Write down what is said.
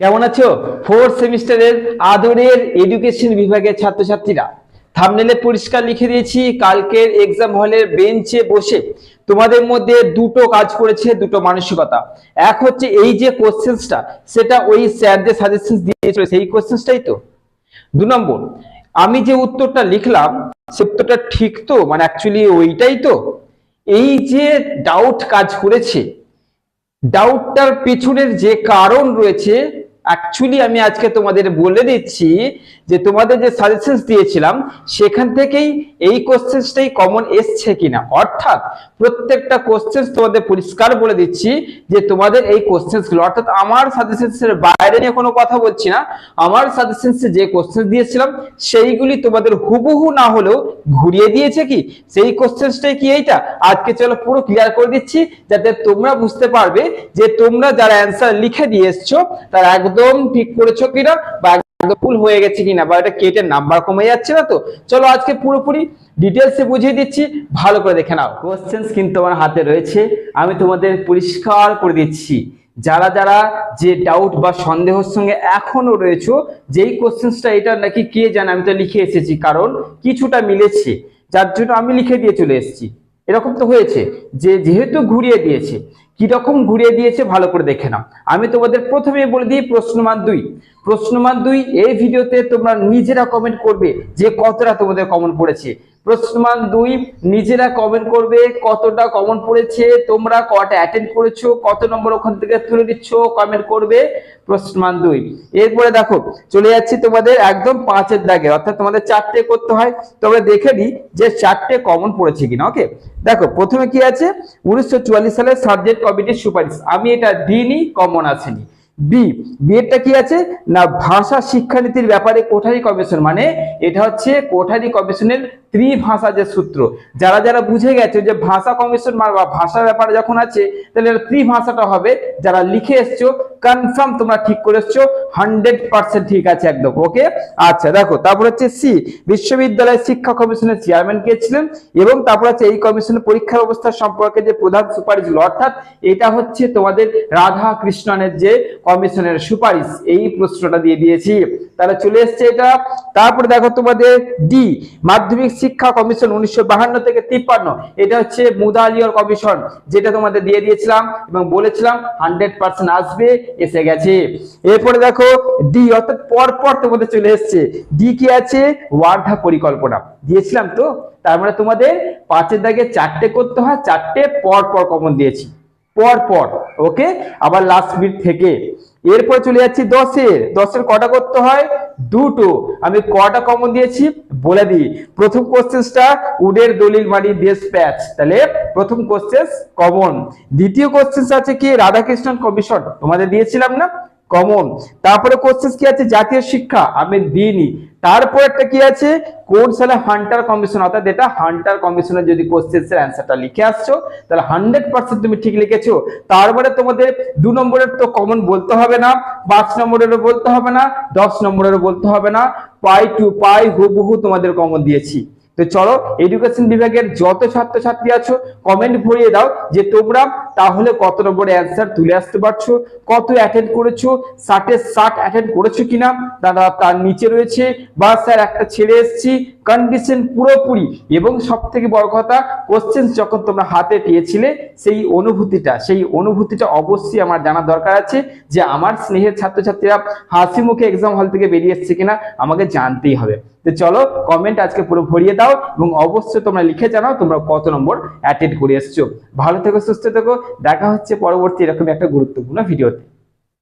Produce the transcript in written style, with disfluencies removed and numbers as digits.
কেমন আছো ফোর্থ সেমিস্টারের আদরের এডুকেশন বিভাগের ছাত্রছাত্রীরা? থাম্বনেলে পরিষ্কার লিখে দিয়েছি, কালকের এক্সাম হলের বেঞ্চে বসে তোমাদের মধ্যে দুটো কাজ করেছে, দুটো মানসিকতা। এক হচ্ছে এই যে কোশ্চেন্সটা, সেটা ওই স্যার যে সাজেশন দিয়েছিল সেই কোশ্চেন্সটাই তো। 2 নম্বর, আমি যে উত্তরটা লিখলাম সে উত্তরটা ঠিক তো, মানে অ্যাকচুয়ালি ওইটাই তো। এই যে ডাউট কাজ করেছে, ডাউটটার পেছনের যে কারণ রয়েছে, অ্যাকচুয়ালি আমি আজকে তোমাদের বলে দিচ্ছি যে তোমাদের যে সাজেশনস দিয়েছিলাম সেখান থেকেই এই কোশ্চেন্সটাই কমন এসছে কিনা। অর্থাৎ প্রত্যেকটা কোশ্চেন্স তোমাদের পরিষ্কার বলে দিচ্ছি যে তোমাদের এই কোশ্চেন্সগুলো, অর্থাৎ আমার সাজেশনসের বাইরে নিয়ে কোনো কথা বলছি না, আমার সাজেশনসে যে কোশ্চেন্স দিয়েছিলাম সেইগুলি তোমাদের হুবহু না হলেও ঘুরিয়ে দিয়েছে কি সেই কোশ্চেন্সটাই কি এইটা। আজকে চলো পুরো ক্লিয়ার করে দিচ্ছি যাতে তোমরা বুঝতে পারবে যে তোমরা যারা অ্যান্সার লিখে দিয়ে এসছো তারা একদম ঠিক করেছো কিনা বা একদম ভুল হয়ে গেছে কিনা, বা এটা কেটে নাম্বার কমে যাচ্ছে না তো। চলো আজকে পুরোপুরি ডিটেলসে বুঝিয়ে দিচ্ছি, ভালো করে দেখে নাও। কোশ্চেন্স কিন্তু আমার হাতে রয়েছে, আমি তোমাদের পরিষ্কার করে দিচ্ছি। যারা যারা যে ডাউট বা সন্দেহের সঙ্গে এখনো রয়েছে যেই কোশ্চেন্সটা এটা নাকি কে জানে, আমি তো লিখে এসেছি কারণ কিছুটা মিলেছে, যার জন্য আমি লিখে দিয়ে চলে এসেছি। এরকম তো হয়েছে যে যেহেতু ঘুরিয়ে দিয়েছে, কিরকম ঘুরিয়ে দিয়েছে ভালো করে দেখে নাও। আমি তোমাদের প্রথমে বলে দিই প্রশ্নমান 2। প্রশ্নমান 2 এই ভিডিওতে তোমরা নিজেরা কমেন্ট করবে যে কতটা তোমাদের কমন পড়েছে। প্রশ্নমান 2 নিজেরা কমেন্ট করবে কতটা কমন পড়েছে, তোমরা কটা অ্যাটেন্ড করেছো, কত নম্বর ওখান থেকে তুলে দিচ্ছ, কমেন্ট করবে প্রশ্নমান 2। এরপরে দেখো চলে যাচ্ছি তোমাদের একদম 5-এর দাগে, অর্থাৎ তোমাদের 4টে করতে হয়। তবে দেখে নিই যে 4টে কমন পড়েছে কিনা। ওকে, দেখো প্রথমে কি আছে, 1944 সালের সাবজেক্ট কমিটির সুপারিশ, আমি এটা দিইনি, কমন আসেনি। বি এরটা কি আছে না, ভাষা শিক্ষানীতির ব্যাপারে কোঠারি কমিশন, মানে এটা হচ্ছে কোঠারি কমিশনের ত্রিভাষা যে সূত্র। যারা যারা বুঝে গেছে যে ভাষা কমিশন বা ভাষার ব্যাপারে যখন আছে তাহলে এটা ত্রিভাষাটা হবে, যারা লিখে এসছো কনফার্ম তোমরা ঠিক করে এসছো, 100% ঠিক আছে একদম। ওকে, আচ্ছা দেখো তারপর হচ্ছে সি, বিশ্ববিদ্যালয় শিক্ষা কমিশনের চেয়ারম্যান কে ছিলেন, এবং তারপর হচ্ছে এই কমিশনের পরীক্ষা ব্যবস্থা সম্পর্কে যে প্রধান সুপারিশগুলো, অর্থাৎ এটা হচ্ছে তোমাদের রাধা কৃষ্ণনের যে কমিশনের সুপারিশ, এই প্রশ্নটা দিয়ে দিয়েছি, তাহলে চলে এসছে এটা। তারপরে দেখো তোমাদের ডি, মাধ্যমিক শিক্ষা কমিশন 1952 থেকে 53, এটা হচ্ছে মুদালিয়র কমিশন, যেটা তোমাদের দিয়ে দিয়েছিলাম এবং বলেছিলাম 100% আসবে, এসে গেছে। এরপরে দেখো ডি, অর্থাৎ পরপর তোমাদের চলে এসছে। ডি কি আছে, ওয়ার্ধা পরিকল্পনা দিয়েছিলাম তো, তার মানে তোমাদের 5-এর দাগে 4টে করতে হয়, 4টে পরপর কমন দিয়েছি পরপর। ওকে, আবার লাস্ট মিনিট থেকে। এরপর চলে যাচ্ছি 10-এর কটা করতে হয়, 2টো। আমি কটা কমন দিয়েছি বলে দিই। প্রথম কোশ্চেন্সটা উডের দলিল মানি দেশ প্যাচ, তাহলে প্রথম কোশ্চেন্স কমন। দ্বিতীয় কোশ্চেন্স আছে কি, রাধাকৃষ্ণন কমিশন, তোমাদের দিয়েছিলাম না, কমন। তারপরে কোশ্চেন্স কি আছে, জাতীয় শিক্ষা, আমি দিইনি। তারপর একটা কি আছে, কোন সালে হান্টার কমিশন, অর্থাৎ এটা হান্টার কমিশনের যদি কোশ্চেন্সের অ্যান্সারটা লিখে আসছো তাহলে 100% তুমি ঠিক লিখেছো। তারপরে তোমাদের 2 নম্বরের তো কমন বলতে হবে না, 5 নম্বরেরও বলতে হবে না, 10 নম্বরেরও বলতে হবে না, পাই টু পাই হুবহু তোমাদের কমন দিয়েছি। তো চলো এডুকেশন বিভাগের যত ছাত্রছাত্রী আছো কমেন্ট ভরিয়ে দাও যে তোমরা তাহলে কত নম্বরের অ্যান্সার তুলে আসতে পারছো, কত অ্যাটেন্ড করেছো, 60-এ 60 অ্যাটেন্ড করেছো কিনা তার নিচে রয়েছে, বা স্যার একটা ছেড়ে এসেছি, কন্ডিশন পুরোপুরি। এবং সব থেকে বড় কথা, কোশ্চেন যখন তোমরা হাতে পেয়েছিলে সেই অনুভূতিটা অবশ্যই আমার জানা দরকার আছে, যে আমার স্নেহের ছাত্রছাত্রীরা হাসি মুখে এক্সাম হল থেকে বেরিয়ে এসছে কিনা আমাকে জানতেই হবে। তো চলো কমেন্ট আজকে পুরো ভরিয়ে দাও এবং অবশ্যই তোমরা লিখে জানাও তোমরা কত নম্বর অ্যাটেন্ড করে এসছো। ভালো থেকো, সুস্থ থেকো, দেখা হচ্ছে পরবর্তী এরকম একটা গুরুত্বপূর্ণ ভিডিওতে।